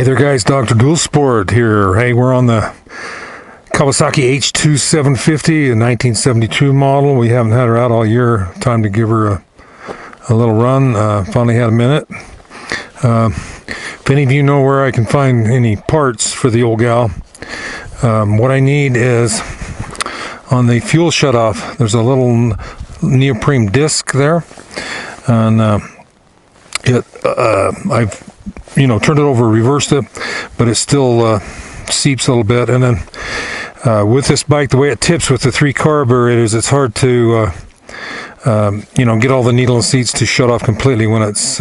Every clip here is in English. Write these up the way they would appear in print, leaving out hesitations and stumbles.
Hey there guys, Dr. Dual Sport here. Hey, we're on the Kawasaki H2 750, a 1972 model. We haven't had her out all year. Time to give her a little run. Finally had a minute. If any of you know where I can find any parts for the old gal, what I need is on the fuel shutoff. There's a little neoprene disc there, and I've turned it over, reversed it, but it still seeps a little bit. And then with this bike, the way it tips with the 3 carburetors, it's hard to get all the needle and seats to shut off completely when it's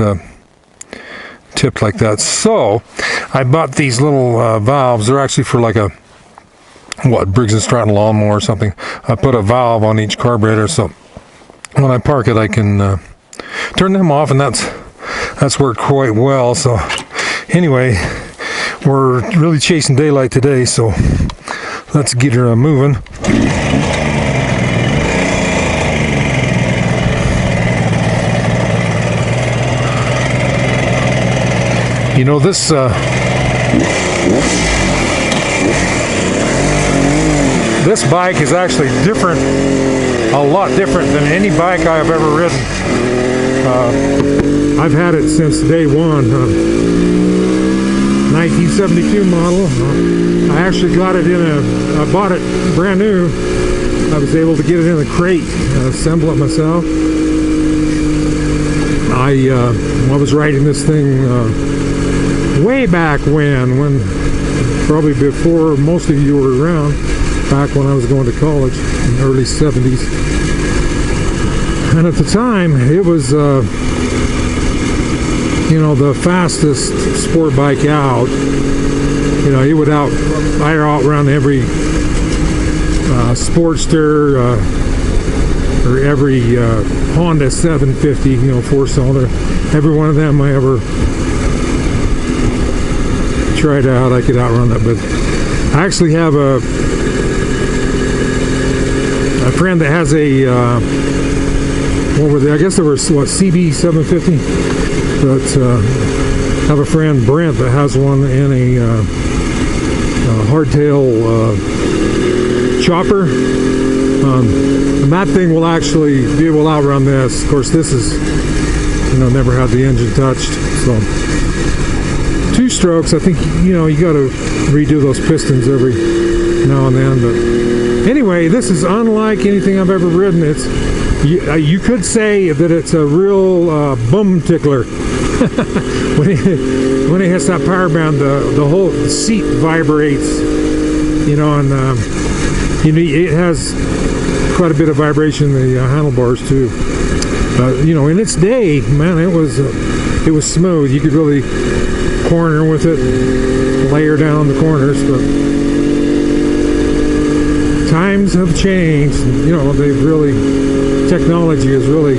tipped like that. So I bought these little valves. They're actually for like a Briggs & Stratton lawnmower or something. I put a valve on each carburetor, so when I park it, I can turn them off, and that's worked quite well. So anyway, we're really chasing daylight today, so let's get her moving. This bike is actually different, a lot different than any bike I have ever ridden. I've had it since day one. 1972 model. I actually got it I bought it brand new. I was able to get it in a crate, assemble it myself. I was riding this thing way back when probably before most of you were around, back when I was going to college in the early 70s. And at the time, it was the fastest sport bike out. It would outrun every Sportster or every Honda 750, 4-cylinder. Every one of them I ever tried out, I could outrun that. But I actually have a friend that has a I guess there was CB 750, but I have a friend, Brent, that has one in a hardtail chopper, and that thing will actually outrun this. Of course, this is never had the engine touched, so 2 strokes. I think you got to redo those pistons every now and then, but anyway, this is unlike anything I've ever ridden. You could say that it's a real bum tickler. when it hits that power band, the whole seat vibrates, and it has quite a bit of vibration in the handlebars too. In its day, man, it was smooth. You could really corner with it, layer down the corners, but times have changed. Technology has really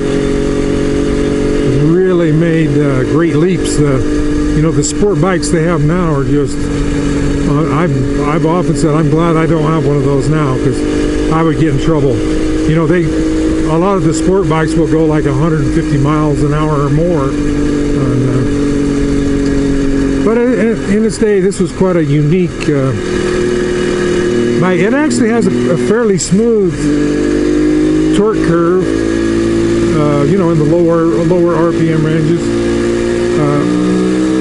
made great leaps. The sport bikes they have now are just, I've often said I'm glad I don't have one of those now, because I would get in trouble. A lot of the sport bikes will go like 150 miles an hour or more. But in its day, this was quite a unique bike. It actually has a fairly smooth torque curve, in the lower RPM ranges.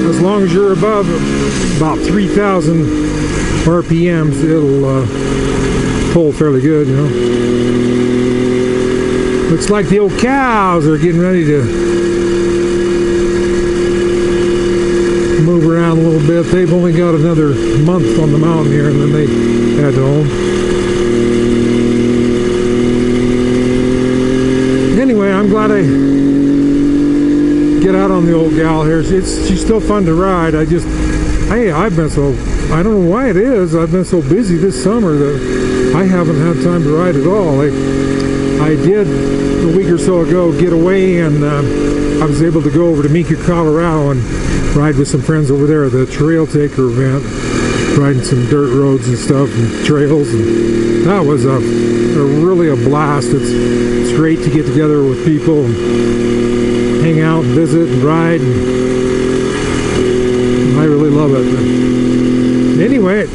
As long as you're above about 3,000 RPMs, it'll pull fairly good. Looks like the old cows are getting ready to move around a little bit. They've only got another month on the mountain here, and then they head home. Anyway, I'm glad I get out on the old gal here. She's still fun to ride. I don't know why it is, I've been so busy this summer that I haven't had time to ride at all. I did a week or so ago get away, and I was able to go over to Macleod, Colorado, and ride with some friends over there at the Trail Taker event, riding some dirt roads and stuff and trails, and that was really a blast. It's great to get together with people and hang out and visit and ride. And I really love it. But anyway,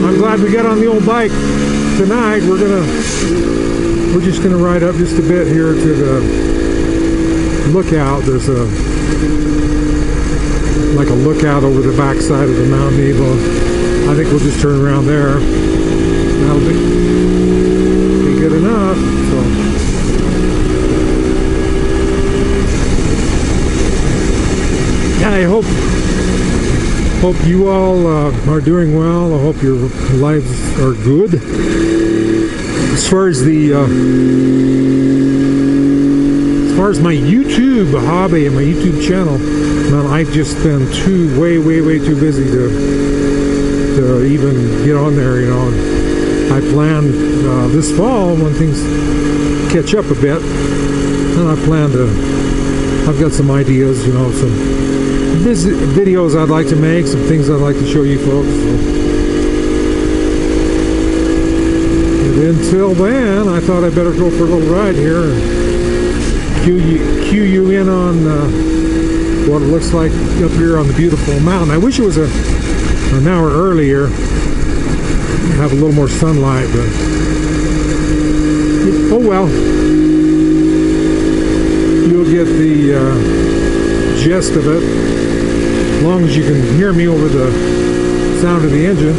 I'm glad we got on the old bike tonight. We're just gonna ride up just a bit here to the lookout. There's like a lookout over the backside of the Mount Nebo. I think we'll just turn around there. That'll be good enough. So. Yeah, I hope you all are doing well. I hope your lives are good. As far as my YouTube hobby and my YouTube channel, man, I've just been way too busy to even get on there. You know, I planned this fall when things catch up a bit, and I've got some ideas. You know, some videos I'd like to make, some things I'd like to show you folks. So. Until then, I thought I'd better go for a little ride here and cue you in on what it looks like up here on the beautiful mountain. I wish it was an hour earlier, have a little more sunlight, but oh well. You'll get the gist of it, as long as you can hear me over the sound of the engine.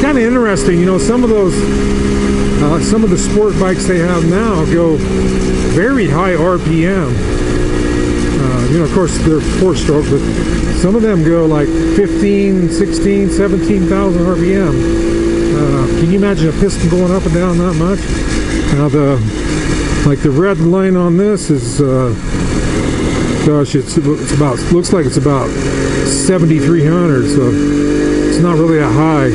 Kind of interesting, you know, some of the sport bikes they have now go very high RPM. You know, of course they're 4-stroke, but some of them go like 15, 16, 17,000 RPM. Can you imagine a piston going up and down that much? Now the red line on this is gosh, looks like it's about 7,300, so it's not really that high.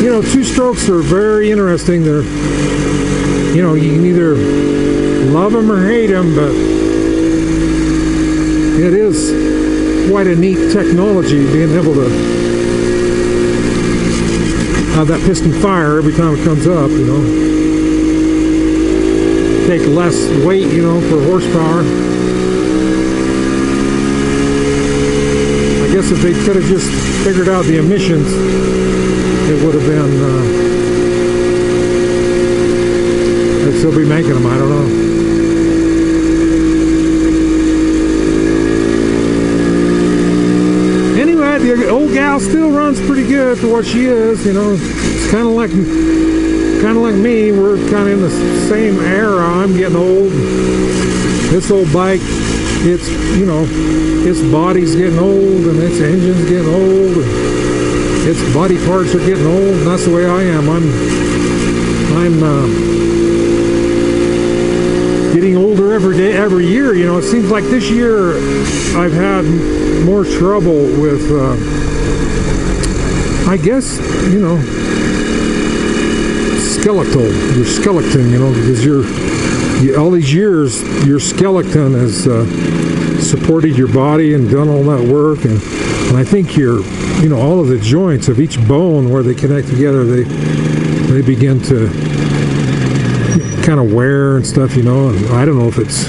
You know, 2-strokes are very interesting. They're, you know, you can either love them or hate them, but it is quite a neat technology being able to have that piston fire every time it comes up, you know. Take less weight, you know, for horsepower. I guess if they could have just figured out the emissions, it would have been, they'd still be making them, I don't know. Anyway, the old gal still runs pretty good for what she is, you know. It's kind of like me, we're kind of in the same era. I'm getting old. This old bike, it's, you know, its body's getting old and its engine's getting old. Its body parts are getting old, and that's the way I am. I'm getting older every year. You know, it seems like this year I've had more trouble with, I guess, you know, your skeleton, you know, because all these years your skeleton has supported your body and done all that work, and I think you know, all of the joints of each bone where they connect together, they begin to kind of wear and stuff, you know. And I don't know if it's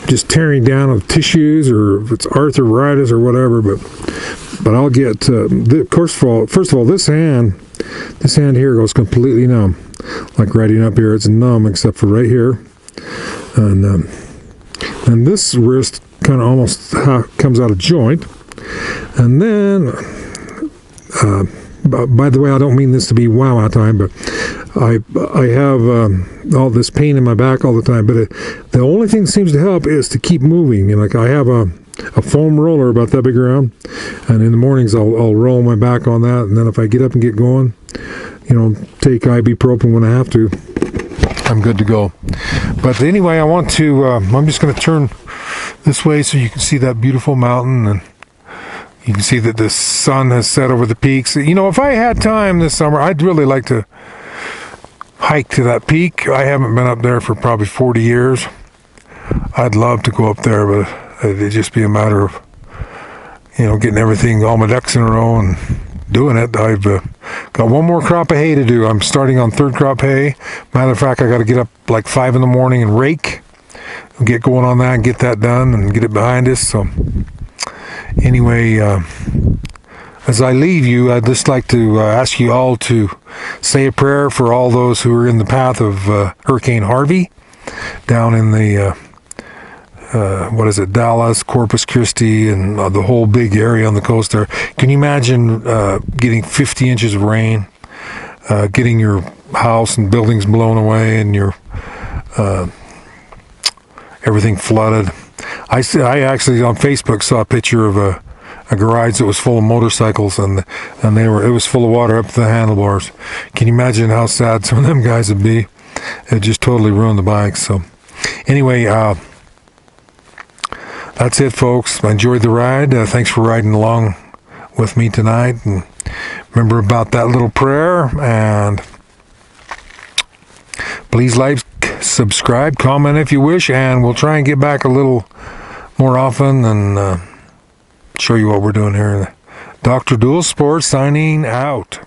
just tearing down of tissues or if it's arthritis or whatever, but I'll get first of all, this hand here goes completely numb. Like riding up here, it's numb except for right here, and this wrist kind of almost comes out of joint. And then, by the way, I don't mean this to be wow time, but I have all this pain in my back all the time. But the only thing that seems to help is to keep moving. And like I have a foam roller about that big around, and in the mornings I'll roll my back on that. And then if I get up and get going, you know, take ibuprofen when I have to, I'm good to go. But anyway, I want to, I'm just going to turn this way so you can see that beautiful mountain, and you can see that the sun has set over the peaks. You know, if I had time this summer, I'd really like to hike to that peak. I haven't been up there for probably 40 years. I'd love to go up there, but it'd just be a matter of getting everything, all my ducks in a row and doing it. I've got one more crop of hay to do. I'm starting on third crop hay. Matter of fact, I got to get up like 5 in the morning and rake, get going on that and get that done and get it behind us. So anyway, as I leave you, I'd just like to ask you all to say a prayer for all those who are in the path of Hurricane Harvey down in the Dallas, Corpus Christi, and the whole big area on the coast there. Can you imagine getting 50 inches of rain, getting your house and buildings blown away, and your everything flooded? I actually on Facebook saw a picture of a garage that was full of motorcycles, and it was full of water up to the handlebars. Can you imagine how sad some of them guys would be? It just totally ruined the bikes. So anyway, that's it, folks. I enjoyed the ride. Thanks for riding along with me tonight. And remember about that little prayer. And please like, subscribe, comment if you wish. And we'll try and get back a little more often and show you what we're doing here. Dr. Dual Sports signing out.